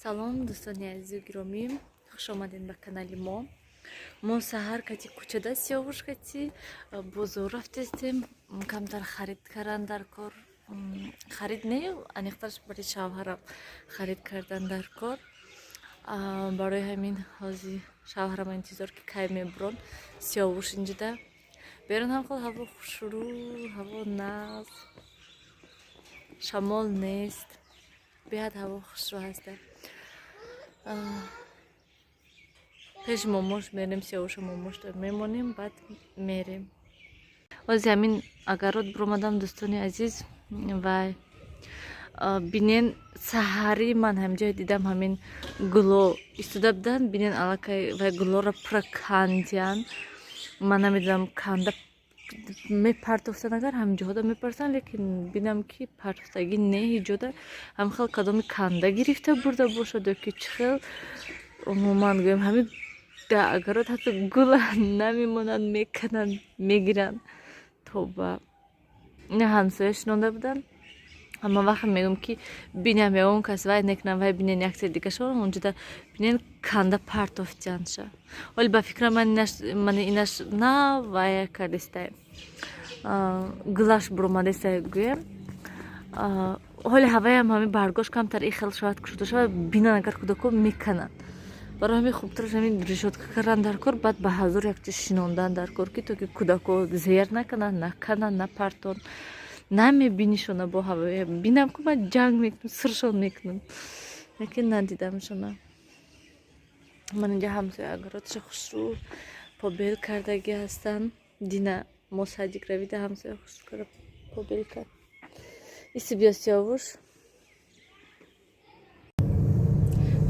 Салом дӯстони азизу гиромӣ, хуш омадед ба канали мо. Мо саҳар кати кӯчада сиёвуш кати бозор рафтестем, камтар харид кардан дар кор. Харид не, аниқтарш барои шавҳарам харид кардан дар кор. Барои ҳамин ҳозир шавҳарам интизор ки кай мебурон сиёвуш инҷода. Берун ҳам хел ҳаво хушрӯ, ҳаво нағз, шамол нест, беҳад ҳаво хушрӯ ҳаста. пеш момош мерем, сиёвуша момошда мемонем, баъд мерем. ҳозир ҳамин агарот буромадам дӯстони азиз ва бинен саҳари ман ҳамҷоя дидам ҳамин гуло истода буданд, бинен аллакай вай гулора пура кандян. Ман намедонам канда мепартофтан, агар ҳамҷоҳода мепартан, лекин бинам ки партофтагӣ не ҳиҷода ҳамхел кадоми канда гирифта бурда бошад ё ки чӣ хел. Умуман гӯем ҳамин агарот ҳатто гула намемонанд, мекананд, мегиранд. Тоба ина ҳамсоя шинонда буданд. Ҳама вақт мегӯям ки бинам ягон кас вай некунам, вай бинен яксер дига шавам, онҷода бинен канда партофтянша. Оли ба фикрам ман инаш на вай кардестай гулаш буромадестай гӯем. Оли ҳаваям ҳамин баргош камтар ин хел шавад кушода шавад, бинан агар кӯдако мекананд. Барои ҳамин хубтараш ҳамин решотка кардан дар кор, баъд ба ҳазор якчиз шинондан дар кор, ки то ки кӯдако зер накунанд, накананд, напартон, намебинишона бо ҳавоя. Бинам ки ман ҷанг мекунам, сиршон мекунам, лекин надидамшона. Ман инҷа ҳамсоя агароташа хушрӯ побел кардагӣ ҳастанд. Дина мо садик равида ҳамсоя хушрӯ карда побел кард. иси биё сиёвуш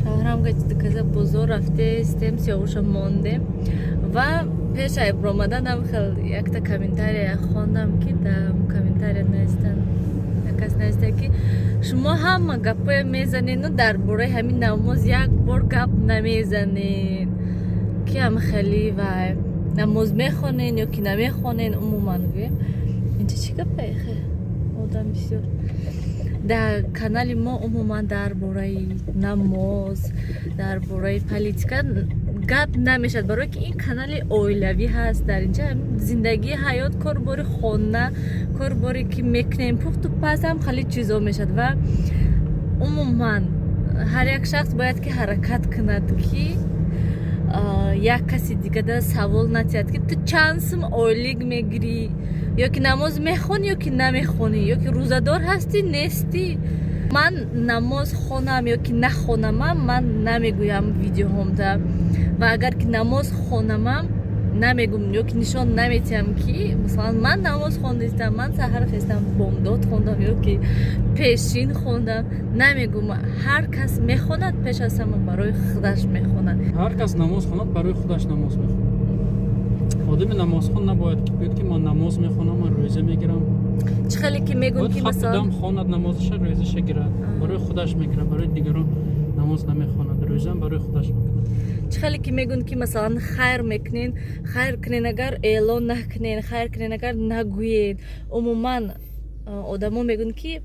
шавҳарам газа бозор рафтестем, сиёвуша мондем ва пеш ай буромадан ҳам хел якта комментария хондам ки дар комментария навистанд, як кас нависта ки шумо ҳама гапоя мезанеду дар бораи ҳамин намоз як бор гап намезанед, ки ҳам хеле вай намоз мехонен ё ки намехонен. Умуман гӯем инҷа чӣ гапае хе одам бисёр дар канали мо умуман дар бораи намоз, дар бораи политика гап намешад, барое ки ин канали оилавӣ ҳаст. Дар инҷа зиндагии ҳаёт, корбори хона, корборе ки мекунем пухту паст ҳам хали чизо мешад ва умуман ҳар як шахс бояд ки ҳаракат кунад ки як каси дигада савол натиҳад ки ту чанд сум ойлик мегирӣ, ё ки намоз мехонӣ ё ки намехонӣ, ё ки рӯзадор ҳастӣ нестӣ. Ман намоз хонам ё ки нахонамам ман намегӯям видеоҳомда, ва агар ки намоз хонамам намегӯм ё ки нишон наметиҳам ки масалан ман намоз хондистам, ман саҳар хестам бомдод хондам ё ки пешин хондам. Намегӯм. Ҳар кас мехонад пеш аз ҳама барои худаш мехонад. ҳар кас намоз хонад барои худаш намоз мехонад. одами намозхон набояд ки гӯяд ки ман намоз мехонам, ман рӯза мегирам. Чӣ хеле ки мегӯм ки масалан хонад намозаша, рӯзаша гирад, барои худаш мегирад, барои дигарон намоз намехонад, рӯзам барои худаш мекунад. чӣ хеле ки мегӯн ки масалан хайр мекунен, хайр кунен агар эълон накунен, хайр кунен агар нагӯен. Умуман одамо мегӯн ки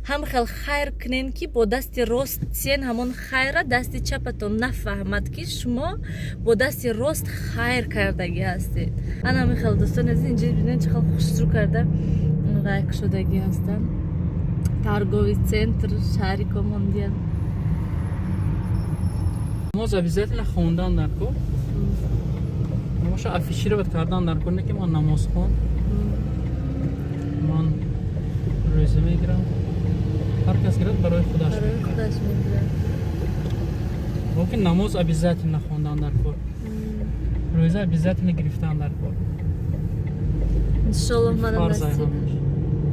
ҳам хел хайр кунен ки бо дасти ростсен ҳамон хайра дасти чапатон нафаҳмад ки шумо бо дасти рост хайр кардагӣ ҳастед. ана ҳамин хел дӯстони азиз инҷа бинед чӣ хел хушрӯ карда рай кушодагӣ ҳастанд. торговый центр шаҳри Комондиян. намоз обязательно хондан дар кор, намоша афишировать кардан дар кор, не ки ман намозхон, ман рӯза мегирам. ҳар кас гирад барои худаш мегирад. лекин намоз обязательно хондан дар кор, рӯза обязательно гирифтан дар кор. иншоллоҳ манам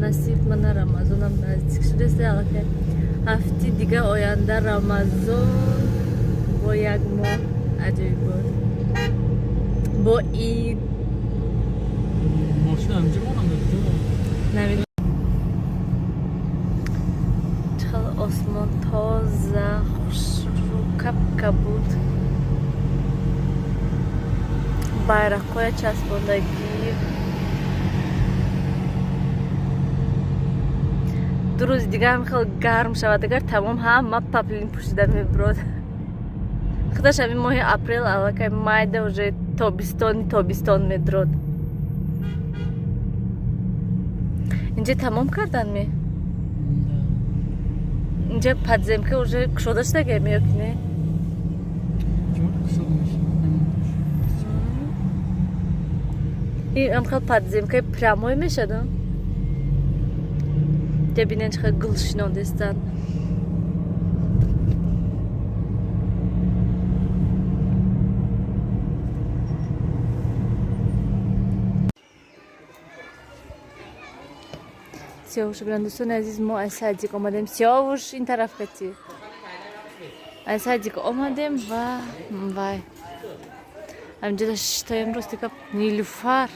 насиб мана рамазонам наздик шудест. аллакай ҳафти дига оянда рамазон бо як моҳ аҷоиб бод бо ид мошина амҷа монанд намедонам чӣ хел осмон тоза хушрӯ капка буд. байрақҳоя часпондагӣ 2 روز دیگه هم خیلی گرم شود اگر تمام همه پاپلین پوشیدن میبرد. خودش همین ماه اپریل علاقه مایده уже تابستان میدرد. اینجا تمام کردن می؟ اینجا подземка уже شده شده میکنه. این هم خیلی подземка прямой میشد. ببینن چه گلشنان دستن. سیاوش بران دوستان عزیز ما از سعدیک آمدیم. سیاوش این طرف کتی از سعدیک آمدیم و وای همینجا داشت تا امروز دیگه نیلوفر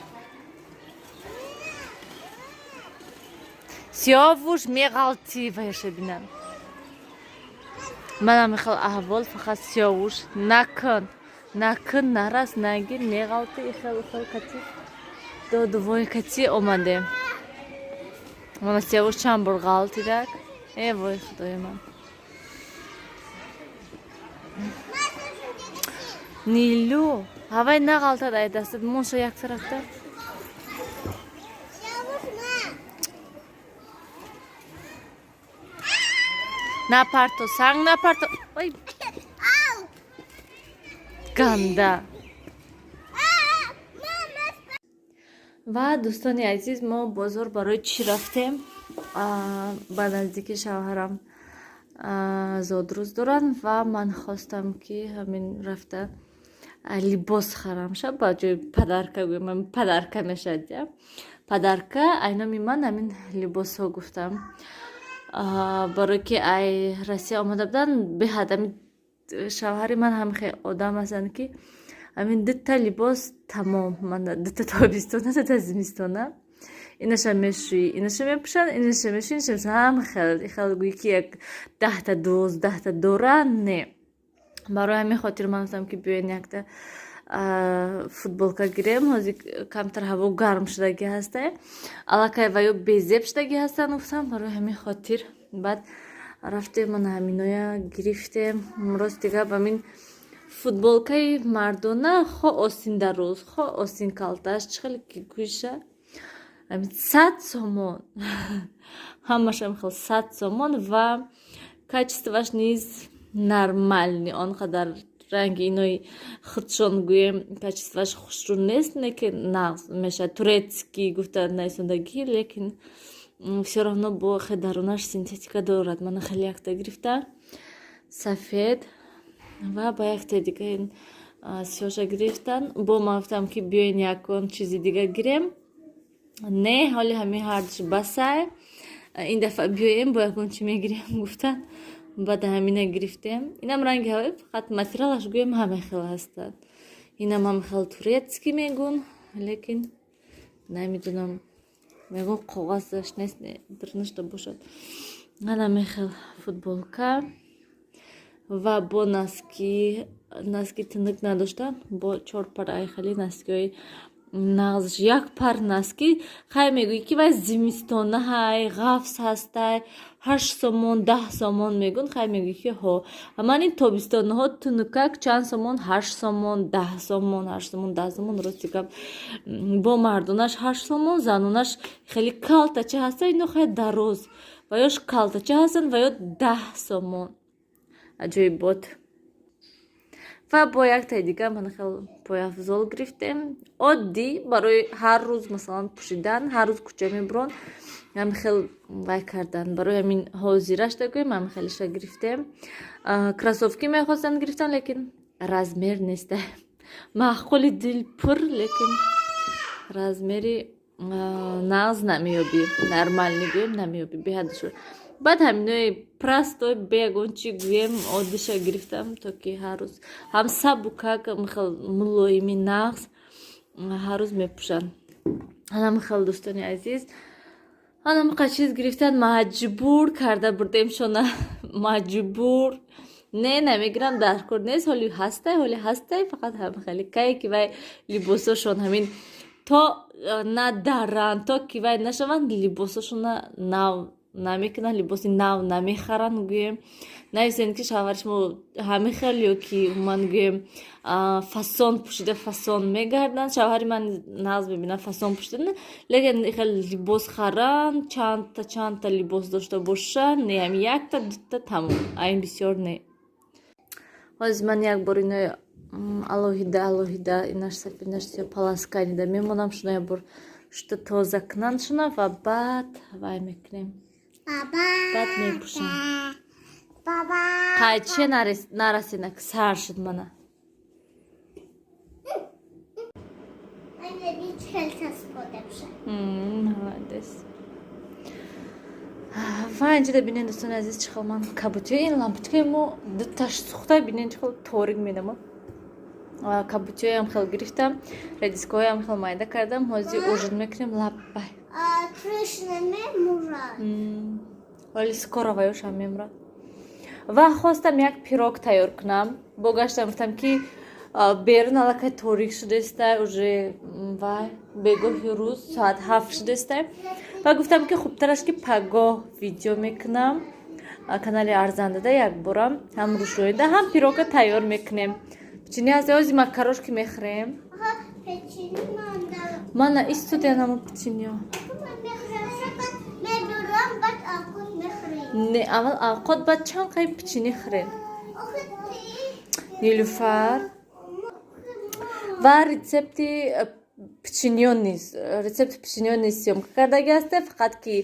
سیاوش میغلطی و یشه بینم من هم میخوال احوال فقط سیاوش نکن نرس نگیر میغلطی ایخال کتی دوای کتی آمدیم من سیاوش چند بار غلطی دک ای وای خدای من نیلو هوای نغلطه دای دستت موشو یک طرفته نپرتو سنگ نپرتو ای گنده و دوستان عزیز ما بازار برای چی رفتیم به نزدیک شوهرم زاد روز دارن و من خواستم که همین رفته لباس خرم شد با جای پدرکه گویم پدرکه میشد پدرکه اینا میمن همین لباس ها گفتم برای که ای رسی آمده بودن به حد شوهر من هم خیلی آدم هستن که همین دتا لباس تمام من دتا تابستانه دتا زمستانه اینش هم میشوی اینش هم میپوشن اینش هم میشوی اینش هم خیلی گویی که یک 10 تا 12 تا دورن نه برای همین خاطر من گفتم که بیاین یک تا فوتبولکا گیریم هازی کمتر هوا گرم شدگی هسته علاقه و یا بیزیب شدگی هستن گفتم برای همین خاطر بعد رفتیم من همینویا گرفتیم امروز دیگه با من فوتبولکای مردونه خو آسین در روز خو آسین کالتاش چخیلی که گوشه همین 100 سومون همش هم خیلی 100 سومون و کачествоش نیز نرمال نی آنقدر رنگ اینوی خودشون گویم کачествоش خوشرون نیست نه که نقص میشه турецкий گفتن نیستندگی لیکن все равно با خدارونش سینتетика دارد من خیلی یکتا گرفتم سفید و با یکتا دیگه این سیاشه گرفتن با ما گفتم که بیاین یکون چیزی دیگه گیریم نه حالی همین هردش بسه این دفعه بیایم با یکون چی میگیریم گفتن بعد همینه گرفتیم اینم رنگ هوای فقط ماتریالش گویم همه خیلی هستن اینم هم خیلی турецкий میگون لیکن نمیدونم میگون قوازش نیست درنشته باشد من خیلی فوتبولکا و با ناسکی تنک نداشتن با 4 پاره خیلی ناسکی های نغزش یک پر ناسکی خیلی میگوی که وای زمستانه های غفص هسته 8 سومون 10 سومون میگون خیلی میگوی که ها اما این تابستانه ها تنکک چند سومون 8 سومون 10 سومون 8 سومون 10 سومون راستی که با مردونش 8 سومون زنونش خیلی کالتچه هسته اینو خیلی دروز و یاش کالتچه هستن و یا 10 سومون عجیب بود و با یک تا دیگه من خیلی پایافزال گرفتم عادی برای هر روز مثلا پوشیدن هر روز کوچه میبرون هم خیلی وای کردن برای همین حاضرش دگویم هم خیلیش گرفتم کراسوفکی میخواستن گرفتن لیکن رزمیر نیسته معقولی دل پر لیکن رزمیری ناز نمیابی نرمال نگویم نمیابی به حدشون بعد همینوی پرستوی بیگون چی گویم عادیش گرفتم تا که هر روز هم سبوکا که خیلی ملویمی نقص هر روز میپوشن هم خیلی دوستانی عزیز هم قچیز گرفتن مجبور کرده بردیم شونه مجبور نه نمیگرم در کرد نیست حالی هسته فقط هم خیلی که وای لباساشون همین تا ندارن تا که وای نشون لباساشون намекунанд, либоси нав намехаранд, гӯем нависанд ки шавҳари шумо ҳамин хел ё ки умуман гӯем фасон пӯшида фасон мегарданд. Шавҳари ман нағз мебинам фасон пӯшида, лекин хел либос харанд, чандта либос дошта бошанд, не ҳам якта дута тамом, айн бисёр не. ҳозир ман як бор ино алоҳида инаш сафедаш ё полосканида мемонам, шуно як бор шута тоза кунанд шуна ва баъд вай мекунем, баъд мепӯшам. қайче нарасена ки сар шуд мана. Молодец. ва инҷода бинед дӯстони азиз чӣ хел ман кабутиё ин лампочкаи мо дуташ сӯхта, бинед чӣ хел торик медама. Кабутиёям хел гирифтам, редискаҳоям хел майда кардам, ҳозир ужин мекунем лапбай. Вале скоро ваёшам мемурад. Ва хостам як пирог тайёр кунам. Богаштам гуфтам ки берун аллакай торик шудестай, уже вай бегоҳи рӯз соат 7 шудестай. Ва гуфтам ки хубтараш ки пагоҳ видео мекунам канали Арзандада як борам, ҳам рӯшноида ҳам пирога тайёр мекунем. Печени ҳаст ёзи макарошки мехӯрем. Мана истудианам печениё. Не, аввал авқот баъд чанд қай печени хӯрем. Нилуфар. Ва рецепти печениё низ сёмка кардаги ҳаст, фақат ки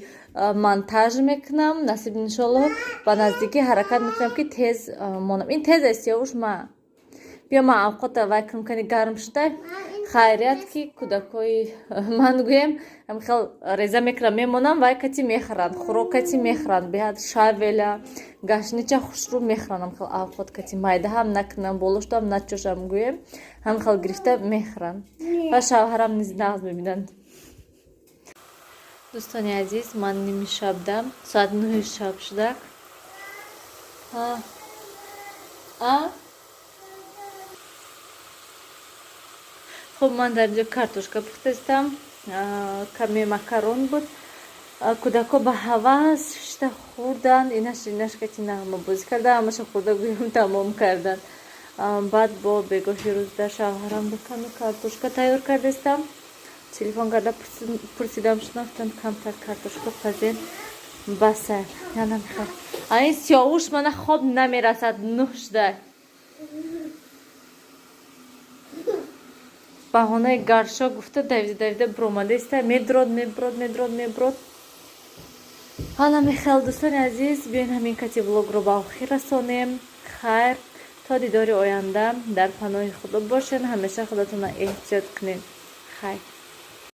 монтаж мекунам, насиб иншоллоҳ ба наздикӣ ҳаракат мекунам ки тез монам. Ин тез аст ёвуш ма. Бия ман авқота вай кани гарм шуда, хайрият ки кӯдакҳои ман гӯем ҳамихел реза мекунам мемонам, вай кати мехӯранд, хӯрок кати мехӯранд, беҳад шавела, гашнича хушрӯ мехӯранд, ҳамихел авқот кати майда ҳам накунам, болоштам начошам гӯем, ҳамихел гирифта мехӯранд. Ва шавҳарам низ нағз мебинанд. дӯстони азиз, ман ними шабдам, соат 9 шаб шуда. خب من در اینجا کارتوشکا پختستم، کمی ماکارون بود. کودک‌ها به هوس شده خوردن، اینش که نغمه بازی کرده، همش خورده گویم تمام کردن. بعد با بگاهی روز در شوهرم به کمی کارتوشکا تیار کردستم. تلفن کرده پرسیدم شناختن کمتر کارتوشکا پزین بسه. یعنی میخواد. این سیاوش من خواب نمیرسد نوشده. بهانه گرشا گفته دویده برومده است، میبرد. حالا میخواد دوستان عزیز بیاین همین کتی ولاگ رو با آخر رسانیم. خیر تا دیدار آینده در پناه خدا باشین، همیشه خودتون احتیاط کنین. خیر.